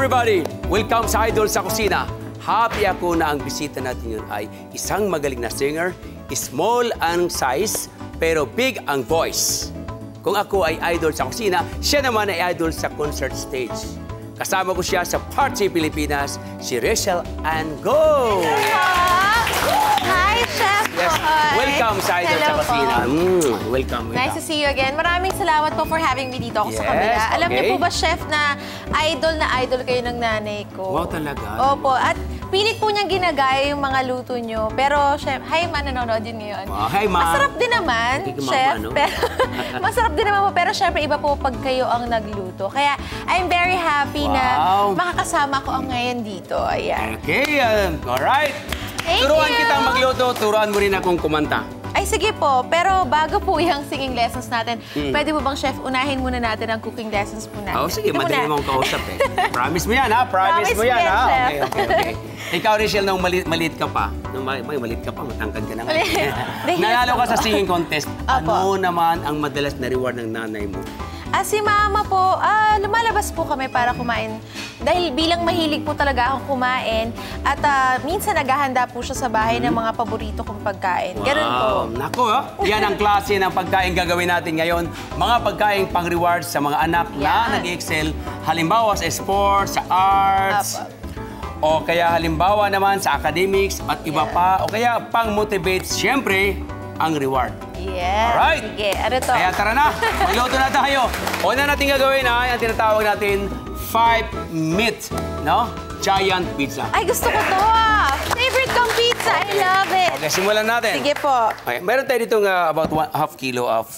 everybody! Welcome sa Idol sa Kusina. Happy ako na ang bisita natin yun ay isang magaling na singer, small ang size, pero big ang voice. Kung ako ay idol sa kusina, siya naman ay idol sa concert stage. Kasama ko siya sa Party Pilipinas, si Rachel Ann Go! Hi, Chef Yes. Boy! Welcome sa Idol Hello sa Kusina. po. Welcome. Nice to see you again. Maraming salamat po for having me dito ako sa kabila. Yes, Alam niyo okay. po ba, Chef, na idol kayo ng nanay ko? Wow, talaga? Opo. At pilit po niyang ginagaya yung mga luto niyo. Pero, Chef, hi, ma, nanonood din ngayon. Hi, ma. Masarap din naman, Hindi ka Chef. mama, no? Pero, masarap din naman po. Pero, syempre, iba po pag kayo ang nagluto. Kaya, I'm very happy na makakasama ko ang ngayon dito. Ayan. Okay, alright. Thank Turuan you. kitang magluto, turuan mo rin akong kumanta. Ay, sige po. Pero bago po yung singing lessons natin, pwede mo bang, Chef, unahin muna natin ang cooking lessons po natin? Oo, sige, Ito madali muna. mong kausap eh. Promise mo yan, ha? Promise mo yan, Promise ha? mo yan, Okay. Ikaw, Rachel, nung maliit ka pa, maliit ka pa, matangkad ka na nga. Maliit. Nanalo ka sa singing contest. Apo. Ano naman ang madalas na reward ng nanay mo? Si Mama po, lumalabas po kami para kumain. Dahil bilang mahilig po talaga akong kumain. At minsan naghahanda po siya sa bahay ng mga paborito kong pagkain. Ganun po. Nako, yan ang klase ng pagkain gagawin natin ngayon. Mga pagkain pang-reward sa mga anak na nag-excel. Halimbawa sa sports, sa arts. Apo. O kaya halimbawa naman sa academics at iba pa. O kaya pang-motivate, siyempre, ang reward. Yes. Alright. Sige, ano to? Kaya tara na, magluto na tayo. Una natin gagawin ay ang tinatawag natin 5-meat, no? Giant pizza. Ay, gusto ko to. Favorite kong pizza. I love it. Okay, simulan natin. Sige po. Okay, meron tayo dito about 1/2 kilo of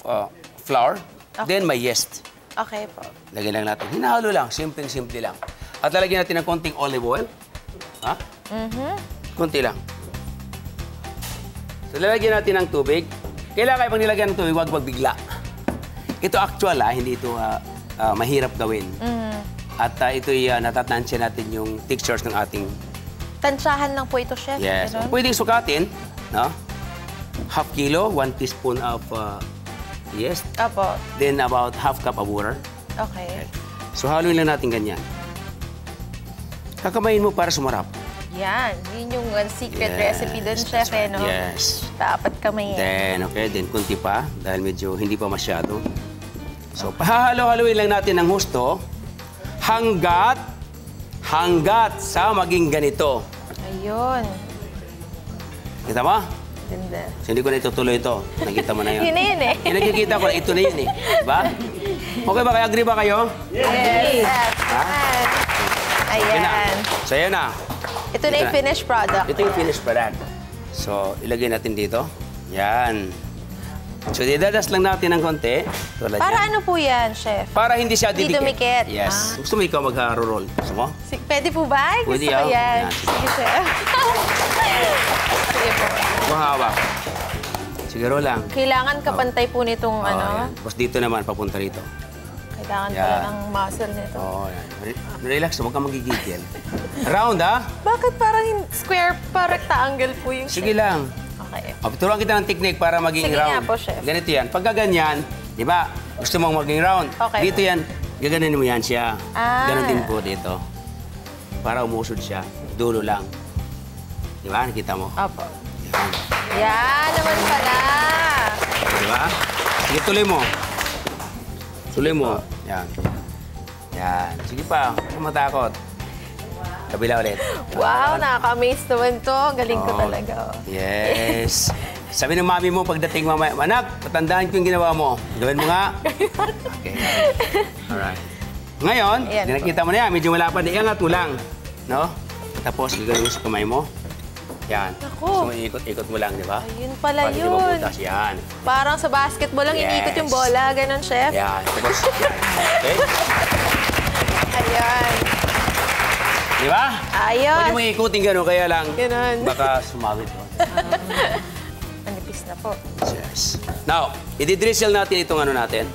flour. Okay. Then may yeast. Okay po. Lagyan lang natin. Hinahalo lang. Simple lang. At lalagyan natin ng konting olive oil. Ha? Konti lang. So, lalagyan natin ng tubig. Kailangan pag nilagyan ng tubig, huwag magbigla. Ito actual, hindi ito mahirap gawin. At ito'y natatansya natin yung textures ng ating... Tansyahan lang po ito, Chef. Yes. Ganun? Pwedeng sukatin, no? 1/2 kilo, 1 teaspoon of yeast. Opo. Then about 1/2 cup of water. Okay. So haluin lang natin ganyan. Kakamayin mo para sumarap. Yan. Yun yung secret recipe doon, Chef, no? Yes. Dapat kamay yan. Then kunti pa, dahil medyo hindi pa masyado. So, pahalo-haluin lang natin ng husto hanggat sa maging ganito. Ayun. Kita mo? Ganda. So, hindi ko na itutuloy ito. Nakita mo na yun. Yun na yun eh. Yung nakikita ko na ito na yun eh. Diba? Okay ba? Kaya agree ba kayo? Yes. Ha? Yan na. Ayan. So, yan na. Ito na yung finished product. Ito yung finished product. So, ilagay natin dito. Yan. So, didadas lang natin ng konti. Tulad Para yan. ano po yan, Chef? Para hindi siya Hindi didikit. dumikit. Yes. Gusto mo ikaw mag-roll? Gusto mo? Pwede po ba? Ay, Pwede, gusto ko oh. yan. Yan. Sige, Chef. Sige po. Mahawak. Siguro lang. Kailangan kapantay po nitong ano. Yan. Tapos dito naman, papunta rito. Kailangan pala ng muscle nito. Oo, yan. Relax, huwag kang magigigil. Round, ha? Bakit parang square pa rectangle po yung Sige lang. Okay. Turuan kita ng technique para maging Sige round. nga po, Chef. Ganito yan. Pagka ganyan, di ba? Gusto mong maging round. Okay. Dito yan, gaganin mo yan siya. Ganon din po dito. Para umusod siya. Dulo lang. Di ba? Nakita mo? Opo. Yan. Yan naman pala. Di ba? Sige, tuloy mo. Tuloy mo. Yan. Yan. Sige pa. Huwag kang matakot. Kabila ulit. Wow, nakaka-amaze naman to. Galing ko talaga. Yes. Sabi ng mami mo pagdating mamaya, anak, patandaan ko yung ginawa mo. Gawin mo nga. Okay. Alright. Ngayon, nakita mo na yan, medyo malapad, iangat mo lang. No? Tapos, gagawin mo sa kamay mo. Yan. Naku. So, ikot-ikot mo lang, di ba? Ayun pala Para hindi yun. mabutas. Yan. Parang sa basketball lang, iniikot yung bola. Ganon, Chef. Yan. Tapos, yan. Okay? Ayan. Di ba? Ayos. Pwede mo ikutin gano'n, kaya lang Ganon. baka sumawit doon. Manipis na po. Yes. Now, i-drizzle natin itong ano natin.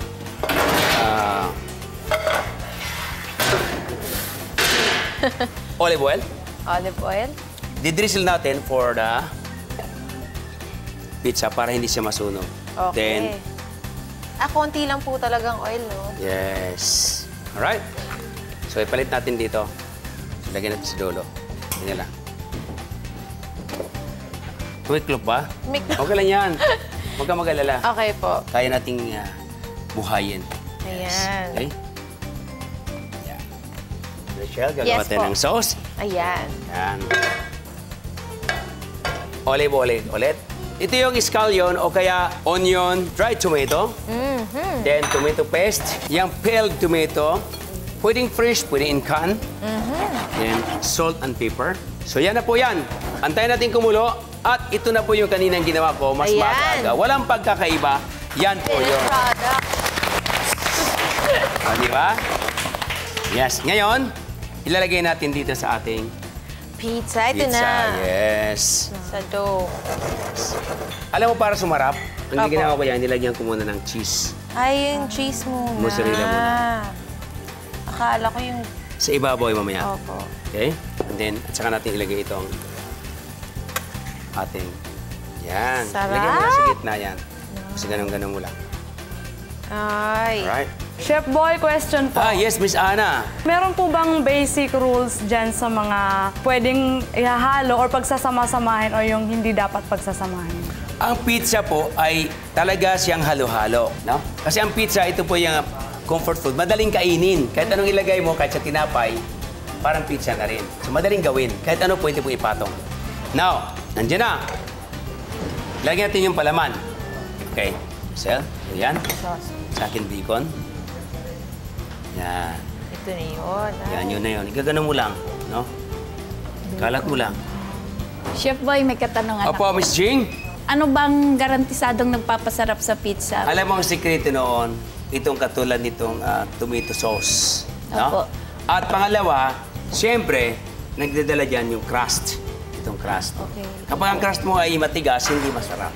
Olive oil. Olive oil. Didrizzle natin for the pizza para hindi siya masunog. Okay. Then, konti lang po talagang oil, no? yes. Alright. So, ipalit natin dito. Lagyan natin sa dulo. Ganyan lang. Tumiklop ba? Tumiklop. Okay lang yan. Huwag kang mag-alala. Okay po. Kaya nating buhayin. Ayan. Okay? Ayan. Rachel, gagawa Yes tayo po. ng sauce. Ayan. Ayan. Olive oil ulit. Ito yung scallion o kaya onion, dried tomato. Then tomato paste. Yung peeled tomato. Pwedeng fresh, pwedeng in can. Then salt and pepper. So yan na po yan. Antayin natin kumulo. At ito na po yung kaninang ginawa ko. Mas Ayan. maaga. Walang pagkakaiba. Yan po yun. Product. Di ba? Yes. Ngayon, ilalagay natin dito sa ating Pizza. Ito pizza. na. Yes. Sa dough. Alam mo, para sumarap, ang Apo. ginawa ko yan, nilagyan ko muna ng cheese. Ay, yung cheese muna. Mozzarella muna. Akala ko yung... Sa ibabaw yung mamaya. Opo. Okay? And then, at saka natin ilagay itong ating... Yan. Sarap. Ilagay mo na sa gitna yan. Kasi ganun-ganun mo lang. Ay. Alright? Chef Boy, question po. Yes, Miss Ana. Meron po bang basic rules dyan sa mga pwedeng ihahalo or pagsasama-samahin o yung hindi dapat pagsasamahin? Ang pizza po ay talaga siyang halo-halo. No? Kasi ang pizza, ito po yung comfort food. Madaling kainin. Kahit anong ilagay mo, kahit sa tinapay, parang pizza na rin. So, madaling gawin. Kahit ano pwede po ipatong. Now, nandiyan na. Lagyan natin yung palaman. Okay. Sel, yan. Sauce. Sa akin, bacon. Yan. Ito na yun. Yan, yun na yun. Igagano mo lang. No? Kalat mo lang. Chef Boy, may katanungan Opo, ako. Miss Jing. Ano bang garantisadong nagpapasarap sa pizza? Alam mo ang sekreto noon, itong katulad nitong tomato sauce. No? Opo. At pangalawa, siyempre, nagdadala dyan yung crust. Itong crust. Okay. Kapag ang crust mo ay matigas, hindi masarap.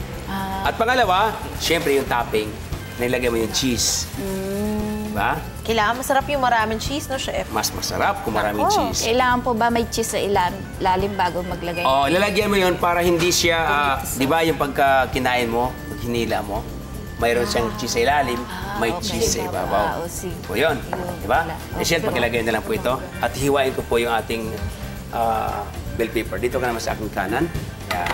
At pangalawa, siyempre yung topping, nilagay mo yung cheese. Diba? Kailangan masarap yung maraming cheese, no, Chef? Mas masarap kung maraming Ako. cheese. Kailangan po ba may cheese sa lalim bago maglagay? Oh, ilalagyan mo yun para hindi siya, di ba yung pagka kinain mo, pag hinila mo, mayroon siyang cheese sa ilalim, may okay. cheese sa ibabaw. O, sige. Po yun, di ba? Okay. Michelle, pakilagay na lang po ito. At hiwain ko po yung ating bell pepper. Dito ka naman sa aking kanan. Yan.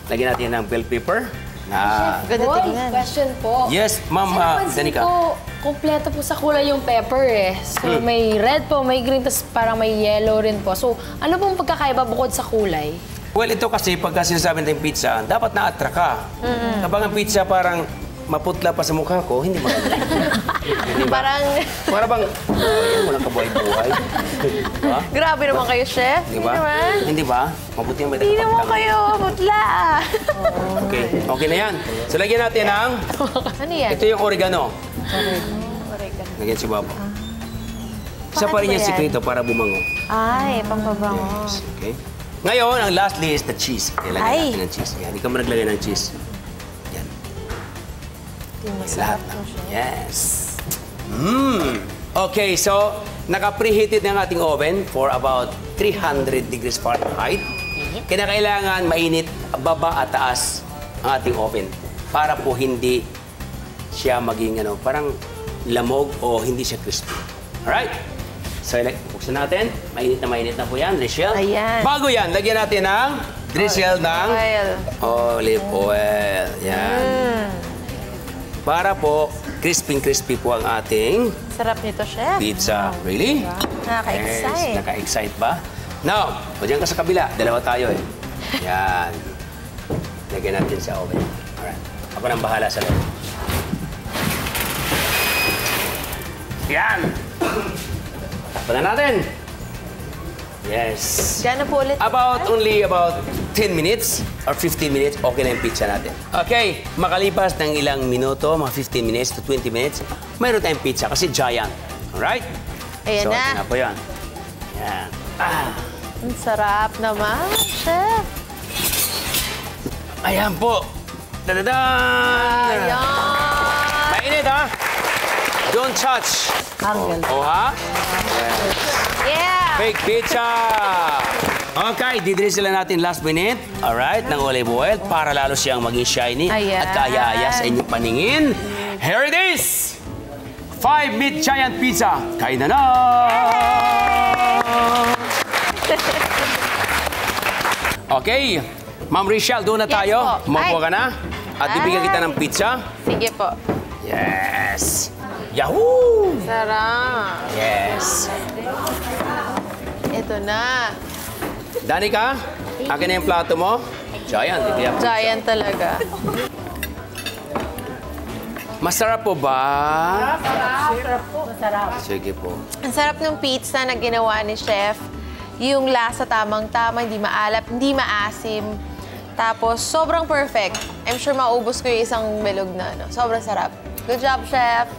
Lagyan natin ng bell pepper. Ganda Boy, tingnan. question po. Yes, Ma'am Napansin Danica. ko, kompleto po sa kulay yung pepper eh. So may red po, may green, tapos parang may yellow rin po. So ano pong pagkakaiba bukod sa kulay? Well, ito kasi pagka sinasabi natin pizza, dapat na-attract ka. Kapag ang pizza parang maputla pa sa mukha ko, hindi maganda. Di ba? Parang... Para bang, ayan, walang kabuhay-buhay. Diba? Grabe naman kayo, Chef. Di ba? naman. Hindi ba? Mabuti yung may Hindi naman tagapagtanggol. kayo mutla. Okay, okay na yan. So, lagyan natin ng, Ano yan? ito yung oregano. Lagyan si Babo. Isa pa rin Paano yung ba yan? sikreto para bumango. Ay, pampabango. Okay. Ngayon, ang lastly is the cheese. Ilagay Ay. natin ng cheese. Yan, ikaw mo naglagay ng cheese. Yan. Yung Lahat masarap na. to, Chef. Yes. Okay, so naka-preheated ng ating oven for about 300 degrees Fahrenheit. Kinakailangan mainit baba at taas ang ating oven para po hindi siya maging parang lamog o hindi siya crispy. Alright? So, buksan natin. Mainit na po yan, Rachel. Ayan. Bago yan, lagyan natin ng drizzle ng Oil. olive oil. Yan. Para po, crispy po ang ating Sarap nito, Chef. pizza. Really? Nakaka-excite. Yes, naka-excite ba? Now, o dyan ka sa kabila. Dalawa tayo eh. Yan. Lagyan natin sa oven. Alright. Ako nang bahala sa loob. Yan. Takpan na natin. Yes. Gano'n po ulit? Only about 10 minutes or 15 minutes, okay na yung pizza natin. Okay, makalipas ng ilang minuto, mga 15 minutes to 20 minutes, mayroon tayong pizza kasi giant. Alright? Ayan so, na. ito po yan. Yan. Ang sarap naman, Chef. Ayan po. Tadadaan! Ayan. Mainit, ha? Don't touch. Oh, ha? Yeah. Fake pizza! Okay, didrizzle lang natin last minute, alright, ng olive oil para lalo siyang maging shiny Ayan. at kaya-aya sa inyong paningin. Here it is! 5-meat giant pizza. Kain na na! Okay, Ma'am Richelle, doon na Yes tayo. po. Maupo Ay. ka na. At bibigyan kita ng pizza. Sige po. Yes! Yahoo! Sarap. Yes! Ito na. Danica, akin na yung plato mo. Giant, hindi ako. Giant talaga. Masarap po ba? Masarap po. Masarap. Sige po. Ang sarap ng pizza na ginawa ni Chef. Yung lasa tamang-tama, hindi maalap, hindi maasim. Tapos, sobrang perfect. I'm sure maubos ko yung isang bilog na. Sobrang sarap. Good job, Chef!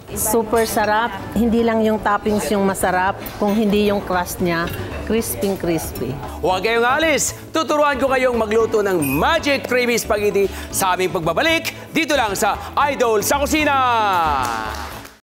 Super sarap. Hindi lang yung toppings yung masarap, kung hindi yung crust niya, crispy. Huwag kayong alis. Tuturuan ko kayong magluto ng Magic Creamy Spaghetti sa aming pagbabalik dito lang sa Idol sa Kusina!